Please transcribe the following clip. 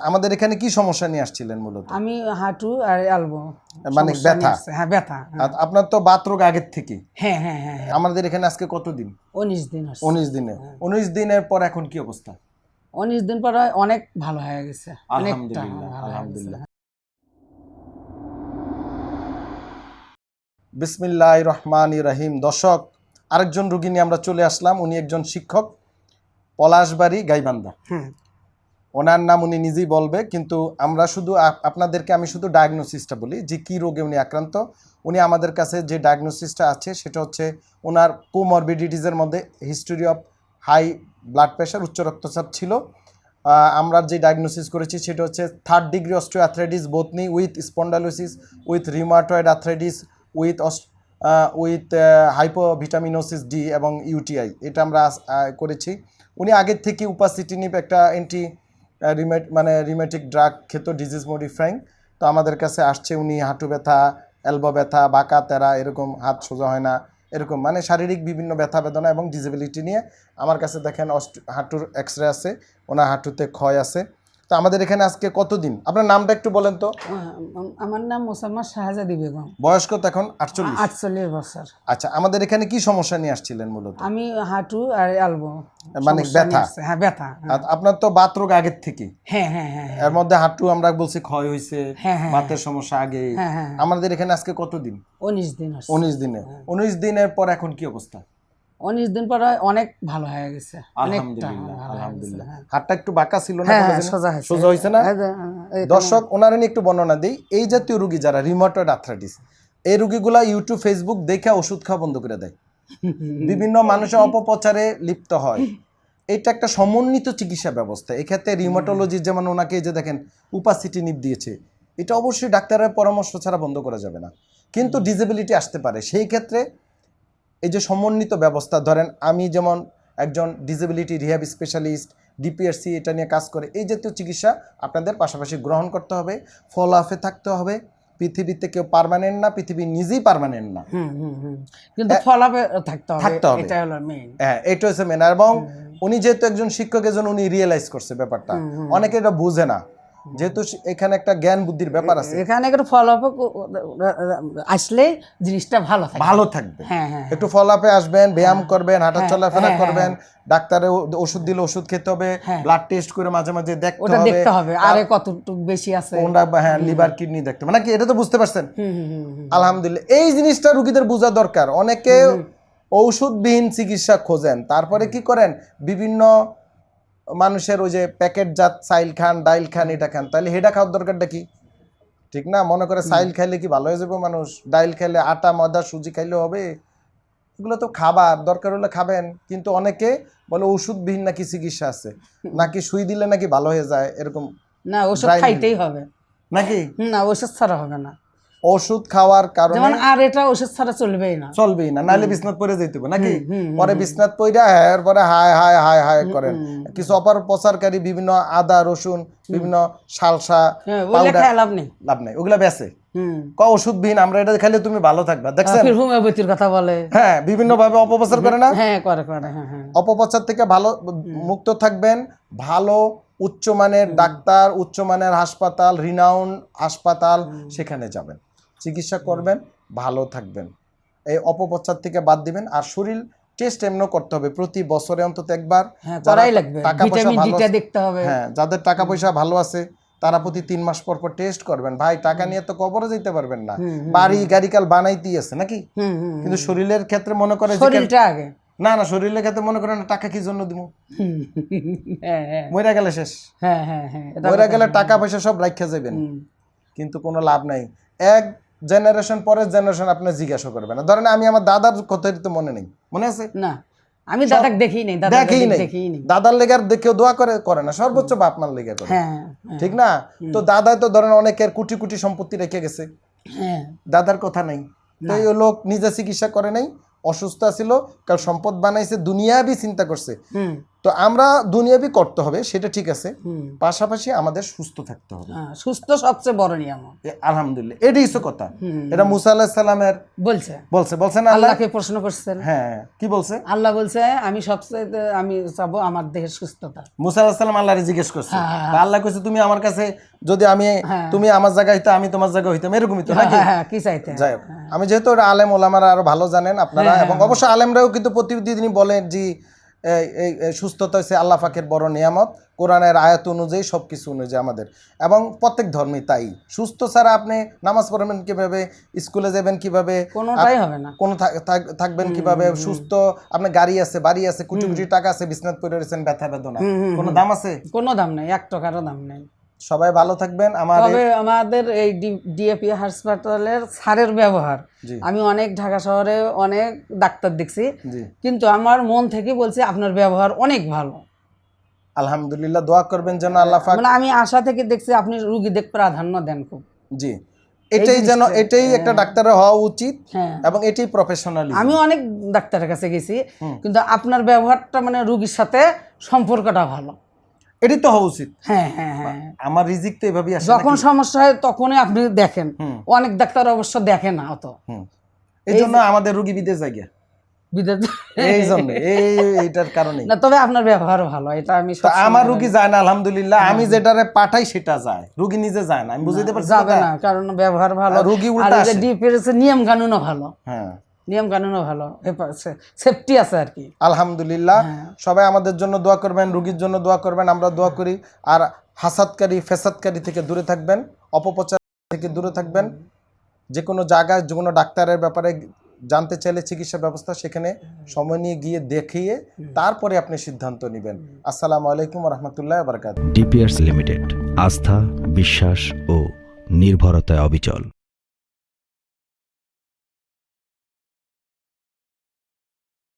আমাদের এখানে কি সমস্যা নিয়ে আসছিলেন মূলত? আমি হাঁটু আর এলবো মানে ব্যথা? হ্যাঁ ব্যথা। আপনার তো বাত রোগ আগের থেকে? হ্যাঁ হ্যাঁ হ্যাঁ। আমাদের এখানে আজকে কতদিন? 19 দিন হচ্ছে। 19 দিনে। 19 দিনের পর এখন কি অবস্থা? 19 দিন পরে অনেক ভালো হয়ে গেছে। আলহামদুলিল্লাহ, আলহামদুলিল্লাহ। বিসমিল্লাহির রহমানির রহিম। দর্শক, আরেকজন রোগী নিয়ে আমরা চলে আসলাম। উনি একজন শিক্ষক, পলাশবাড়ি, গাইবান্ধা। ওনার নাম উনি নিজেই বলবে, কিন্তু আমরা শুধু আপনাদেরকে আমি শুধু ডায়াগনোসিসটা বলি যে কী রোগে উনি আক্রান্ত। উনি আমাদের কাছে যে ডায়াগনোসিসটা আছে সেটা হচ্ছে ওনার কোমরবিডিটিসের মধ্যে history of high blood pressure, উচ্চ রক্তচাপ ছিল। আমরা যে ডায়াগনোসিস করেছি সেটা হচ্ছে 3rd ডিগ্রি অস্টিওআর্থ্রাইটিস বোথ নি with spondylosis with rheumatoid arthritis with hypovitaminosis D এবং ইউটিআই। এটা আমরা করেছি। উনি আগের থেকে উপাসিটিনিভ একটা রিমেটিক ড্রাগ খেত, ডিজিজ মডিফাইং। তো আমাদের কাছে আসছে উনি হাঁটু ব্যথা, এলবো ব্যথা, বাঁকা তেরা, এরকম হাত সোজা হয় না, এরকম মানে শারীরিক বিভিন্ন ব্যথা বেদনা এবং ডিসেবিলিটি নিয়ে আমার কাছে দেখেন হাঁটুর এক্সরে আছে, ওনার হাঁটুতে ক্ষয় আছে। তো আমাদের এখানে আজকে কতদিন? আপনার নামটা একটু বলেন তো। আমার নাম মোসাম্মদ শাহজাদি বেগম। বয়স কত এখন? 48। 48 বছর। আচ্ছা, আমাদের এখানে কি সমস্যা নিয়ে আসছিলেন মূলত? আমি হাঁটু আর এলবো মানে ব্যথা? হ্যাঁ ব্যথা। আপনার তো বাত রোগ আগের থেকে? হ্যাঁ হ্যাঁ হ্যাঁ। এর মধ্যে হাঁটু আমরা বলছি ক্ষয় হয়েছে, হ্যাঁ হ্যাঁ। বাতের সমস্যা আগে। আমাদের এখানে আজকে কতদিন? 19 দিন হচ্ছে। 19 দিনে। 19 দিনের পর এখন কি অবস্থা? 19 দিন পরে অনেক ভালো হয়ে গেছে। আলহামদুলিল্লাহ, আলহামদুলিল্লাহ। হাতটা একটু বাঁকা ছিল না, সোজা হয়েছে না? দর্শক, ওনারা নিয়ে একটু বর্ণনা দিই। এই জাতীয় রোগী যারা রিউমাটয়েড আর্থ্রাইটিস, এই রোগীগুলা ইউটিউব ফেসবুক দেখে ওষুধ খাওয়া বন্ধ করে দেয়, বিভিন্ন মানুষের অপপ্রচারে লিপ্ত হয়। এটা একটা সমন্বিত চিকিৎসা ব্যবস্থা। এক্ষেত্রে রিউমাটোলজি যেমন ওনাকে যে দেখেন উপাসিটিনিভ দিয়েছে, এটা অবশ্যই ডাক্তারের পরামর্শ ছাড়া বন্ধ করা যাবে না, কিন্তু ডিসেবিলিটি আসতে পারে। সেই ক্ষেত্রে এই যে সমন্বিত ব্যবস্থা, ধরেন আমি যেমন একজন ডিসেবিলিটি রিহ্যাব স্পেশালিস্ট, ডিপিআরসি এটা নিয়ে কাজ করে, এই জাতীয় চিকিৎসা আপনাদের পাশাপাশি গ্রহণ করতে হবে, ফলো আপে থাকতে হবে। পৃথিবীতে কেউ পার্মানেন্ট না, পৃথিবী নিজেই পার্মানেন্ট না, কিন্তু ফলো আপে থাকতে হবে। এটা হলো মেইন। হ্যাঁ, এটা হচ্ছে মেইন। এবং উনি যেহেতু একজন শিক্ষক, এজন উনি রিয়েলাইজ করছে ব্যাপারটা। অনেকে এটা বুঝে না, যেহেতু এখানে একটা জ্ঞান বুদ্ধির ব্যাপার আছে। এখানে একটু ফলো আপে আসলে জিনিসটা ভালো থাকবে। হ্যাঁ হ্যাঁ, একটু ফলো আপে আসবেন, ব্যায়াম করবেন, হাঁটা চলাফেরা করবেন, ডাক্তারে ওষুধ দিলে ওষুধ খেতে হবে, ব্লাড টেস্ট করে মাঝে মাঝে দেখতে হবে আরে কতটুকু বেশি আছে, কোনটা হ্যাঁ লিভার কিডনি দেখতে হবে নাকি, এটা তো বুঝতে পারছেন। আলহামদুলিল্লাহ, এই জিনিসটা রোগীদের বোঝা দরকার। অনেকে ঔষধবিহীন চিকিৎসা খোঁজেন, তারপরে কি করেন বিভিন্ন মানুষের ওই যে প্যাকেটজাত চাইল খান, ডাইল খান, এটা খান, তাহলে হেডা খাওয়ার দরকারটা কি? ঠিক না? মনে করে চাইল খাইলে কি ভালো হয়ে যাবে মানুষ, ডাইল খাইলে আটা ময়দা সুজি খাইলে হবে? এগুলো তো খাবার, দরকার হলে খাবেন। কিন্তু অনেকে বলে ওষুধবিহীন নাকি চিকিৎসা আছে, নাকি সুই দিলে নাকি ভালো হয়ে যায়, এরকম না, ওষুধ খাইতেই হবে নাকি? না, ওষুধ ছাড়া হবে না। ওষুধ খাওয়ার কারণে আর এটা ওষুধ ছাড়া চলবেই না, নাহলে বিছনাত পড়ে যেতে হবে নাকি? পরে বিছনাত পড়া এরপরে হায় হায় হায় হায় করেন। কিছু অপপ্রচারকারী বিভিন্ন আদা রসুন, বিভিন্ন সালসা লাভ নেই, ওগুলা বেচে ওষুধবিহীন, আমরা এটা খাইলে তুমি ভালো থাকবা। দেখছেন হোমিওপ্যাথির কথা বলে, হ্যাঁ, বিভিন্ন ভাবে অপপ্রচার করে না? হ্যাঁ করে। অপপ্রচার থেকে ভালো মুক্ত থাকবেন। ভালো উচ্চমানের ডাক্তার, উচ্চমানের হাসপাতাল, রিনাউন হাসপাতাল, সেখানে যাবেন, চিকিৎসা করবেন, ভালো থাকবেন। এই অপপ্রচার থেকে বাদ দিবেন। আর শরীর টেস্ট এমনও করতে হবে প্রতি বছরে অন্তত একবার, টাকা পয়সা ভালো, হ্যাঁ, যাদের টাকা পয়সা ভালো আছে তারা প্রতি 3 মাস পর পর টেস্ট করবেন। ভাই, টাকা নিয়ে তো কবরে যেতে পারবেন না, বাড়ি গাড়ি কাল বানাইতেই আছে নাকি? কিন্তু শরীরের ক্ষেত্রে মনে করে আগে না, শরীরের ক্ষেত্রে মনে করেন টাকা কি জন্য দিব, মরে গেলে শেষ, মরে গেলে টাকা পয়সা সব রাখা যাবেন, কিন্তু কোনো লাভ নাই। এক জেনারেশন পরের জেনারেশন আপনি জিজ্ঞাসা করবেন না। ধরেন আমি আমার দাদার কথা তো মনে নেই, মনে আছে না? আমি দাদাকে দেখি নাই, দাদার লেগার দেখেও দোয়া করে না, সর্বোচ্চ বাপ মার লেগে করে, ঠিক না? তো দাদা তো ধরেন অনেকের কোটি কোটি সম্পত্তি রেখে গেছে, দাদার কথা নাই। তো এই লোক নিজে চিকিৎসা করে নাই, অসুস্থ ছিল, কারণ সম্পদ বানাইছে, দুনিয়াবি চিন্তা করছে, তো আমরা দুনিয়াবি করতে হবে, সেটা ঠিক আছে, পাশাপাশি আমাদের সুস্থ থাকতে হবে। সুস্থ সবচেয়ে বড় নিয়ম। আলহামদুলিল্লাহ, এটাই হচ্ছে কথা। এটা মুসা আলাইহিস সালামের বলছে না, আল্লাহকে প্রশ্ন করছেন। হ্যাঁ, কি বলছে? আল্লাহ বলছে আমি চাবো আমার দেহের সুস্থতা। মুসা আলাইহিস সালাম আল্লাহরে জিজ্ঞেস করছে, আল্লাহ কইছে তুমি আমার কাছে যদি তুমি আমার জায়গায় হইতা, আমি তোমার জায়গায় হইতাম, এরকমই তো নাকি? কি চাইতে? যাই হোক, আমি যেহেতু আলেম ওলামারা আরো ভালো জানেন আপনারা, এবং অবশ্য আলেমরাও কিন্তু প্রতিদিনই বলেন যে এই সুস্থতা হচ্ছে আল্লাহ পাকের বড় নিয়ামত, কোরআনের আয়াত অনুযায়ী সবকিছু অনুযায়ী আমাদের, এবং প্রত্যেক ধর্মে তাই। সুস্থ ছাড়া আপনি নামাজ পড়বেন কিভাবে, স্কুলে যাবেন কিভাবে, কোনোটাই হবে না, থাকবেন কিভাবে? সুস্থ আপনার গাড়ি আছে, বাড়ি আছে, কোটি কোটি টাকা আছে, বিছনাত পড়ে রয়েছেন, ব্যথা বেদনা, কোনো দাম আছে? কোনো দাম নেই, 1 টাকারও দাম নেই। সবাই ভালো থাকবেন। আমাদের এই ডিএপি হাসপাতালের স্যারের ব্যবহার, আমি অনেক ঢাকা শহরে অনেক ডাক্তার দেখছি, কিন্তু আমার মন থেকে বলছি আপনার ব্যবহার অনেক ভালো। আলহামদুলিল্লাহ, দোয়া করবেন যেন আল্লাহ পাক, মানে আমি আশা থেকে দেখছি আপনি রোগীদের প্রাধান্য দেন খুব। জি, এটাই একটা ডাক্তারের হওয়া উচিত, এবং এটাই প্রফেশনালিজম। আমি অনেক ডাক্তারের কাছে গেছি, কিন্তু আপনার ব্যবহারটা মানে রোগীর সাথে সম্পর্কটা ভালো, এটাই তো হওয়া উচিত। হ্যাঁ, আমার রিজিক তো এভাবেই আসে। যখন সমস্যা হয় তখনই আপনি দেখেন, অনেক ডাক্তার অবশ্য দেখে না অত, এই জন্য আমাদের রোগী বিদেশ যায় গিয়া, এই জন্য এইটার কারণে না। তবে আপনার ব্যবহার ভালো, এটা আমি আমার রোগী যায় না আলহামদুলিল্লাহ, আমি যেটারে পাঠাই সেটা যায়, রোগী নিজে যায় না, আমি বুঝাইতে পারছি যাবে না, কারণ ব্যবহার ভালো, রোগী উল্টা আসে, নিয়ম কানুনও ভালো। হ্যাঁ, নিয়ম কানুনও ভালো, সেফটি আছে আর কি। আলহামদুলিল্লাহ, সবাই আমাদের জন্য দোয়া করবেন, রোগীর জন্য দোয়া করবেন, আমরা দোয়া করি। আর হাসাদকারী ফেসাদকারী থেকে দূরে থাকবেন, অপপ্রচার থেকে দূরে থাকবেন। যে কোনো জায়গায় যে কোনো ডাক্তারের ব্যাপারে জানতে চাইলে চিকিৎসা ব্যবস্থা, সেখানে সময় নিয়ে গিয়ে দেখিয়ে তারপরে আপনি সিদ্ধান্ত নেবেন। আসসালামু আলাইকুম ওয়া রাহমাতুল্লাহি ওয়া বারাকাতুহু। ডিপিআরস লিমিটেড, আস্থা, বিশ্বাস ও নির্ভরতায় অবিচল।